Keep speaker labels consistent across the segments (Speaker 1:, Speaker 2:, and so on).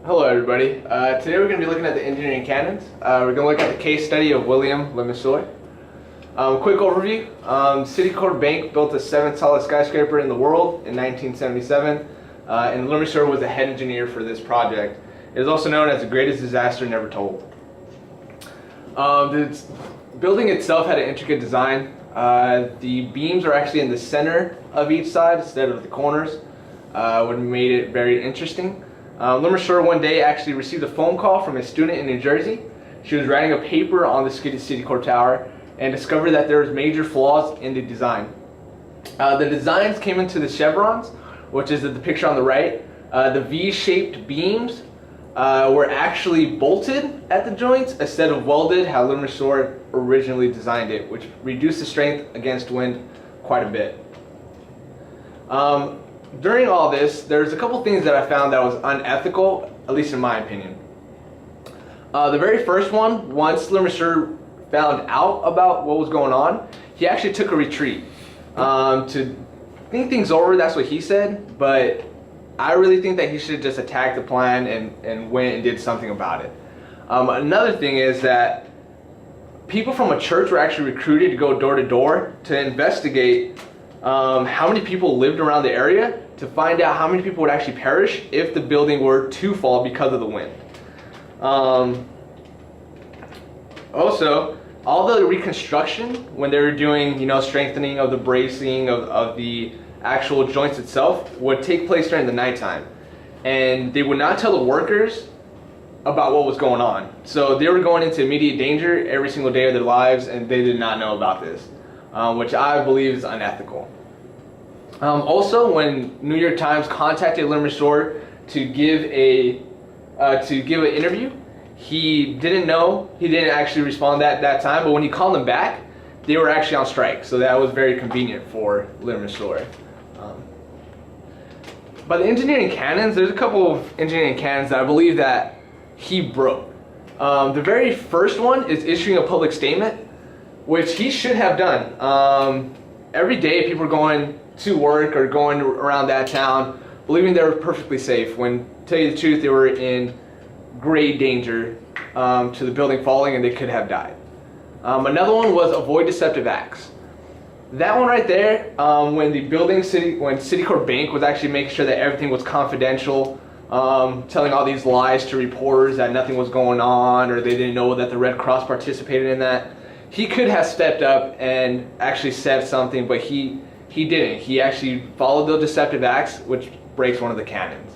Speaker 1: Hello everybody. Today we're going to be looking at the engineering canons. We're going to look at the case study of William Lemissour. Quick overview. CitiCorp Bank built the 7th tallest skyscraper in the world in 1977, and Lemissour was the head engineer for this project. It is also known as the greatest disaster never told. The building itself had an intricate design. The beams are actually in the center of each side instead of the corners, which made it very interesting. Lemissour one day actually received a phone call from a student in New Jersey. She was writing a paper on the CitiCorp Tower and discovered that there was major flaws in the design. The designs came into the chevrons, which is the picture on the right. The V-shaped beams were actually bolted at the joints instead of welded, how Lemissour originally designed it, which reduced the strength against wind quite a bit. During all this, there's a couple things that I found that was unethical, at least in my opinion. The very first one, once Lemissour found out about what was going on, he actually took a retreat to think things over. That's what he said, but I really think that he should have just attacked the plan and went and did something about it. Another thing is that people from a church were actually recruited to go door to door to investigate how many people lived around the area, to find out how many people would actually perish if the building were to fall because of the wind. Also, all the reconstruction, when they were doing, strengthening of the bracing of the actual joints itself, would take place during the nighttime, and they would not tell the workers about what was going on. So they were going into immediate danger every single day of their lives, and they did not know about this, which I believe is unethical. Also, when New York Times contacted Lemissour to give an interview, he didn't actually respond that time, but when he called them back, they were actually on strike, so that was very convenient for Lemissour. But the engineering canons, there's a couple of engineering canons that I believe that he broke. The very first one is issuing a public statement, which he should have done. Every day people are going to work or going around that town believing they were perfectly safe, when, to tell you the truth, they were in great danger to the building falling, and they could have died. Another one was avoid deceptive acts. That one right there, when CitiCorp Bank was actually making sure that everything was confidential, telling all these lies to reporters that nothing was going on, or they didn't know that the Red Cross participated in that. He could have stepped up and actually said something, but he didn't. He actually followed the deceptive acts, which breaks one of the canons.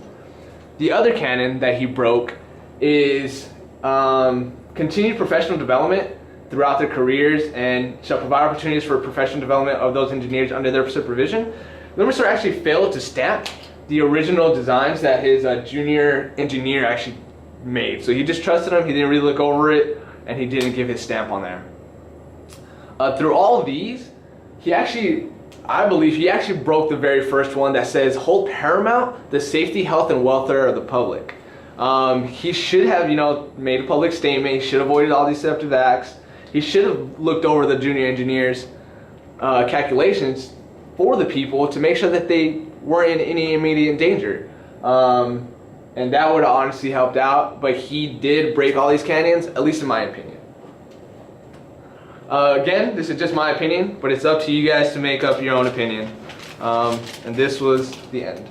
Speaker 1: The other canon that he broke is continued professional development throughout their careers, and shall provide opportunities for professional development of those engineers under their supervision. Lemissour actually failed to stamp the original designs that his junior engineer actually made. So he just trusted him, he didn't really look over it, and he didn't give his stamp on there. Through all of these, I believe he actually broke the very first one that says, hold paramount the safety, health, and welfare of the public. He should have, made a public statement. He should have avoided all these deceptive acts. He should have looked over the junior engineers' calculations for the people to make sure that they weren't in any immediate danger. And that would have honestly helped out, but he did break all these canons, at least in my opinion. Again, this is just my opinion, but it's up to you guys to make up your own opinion. And this was the end.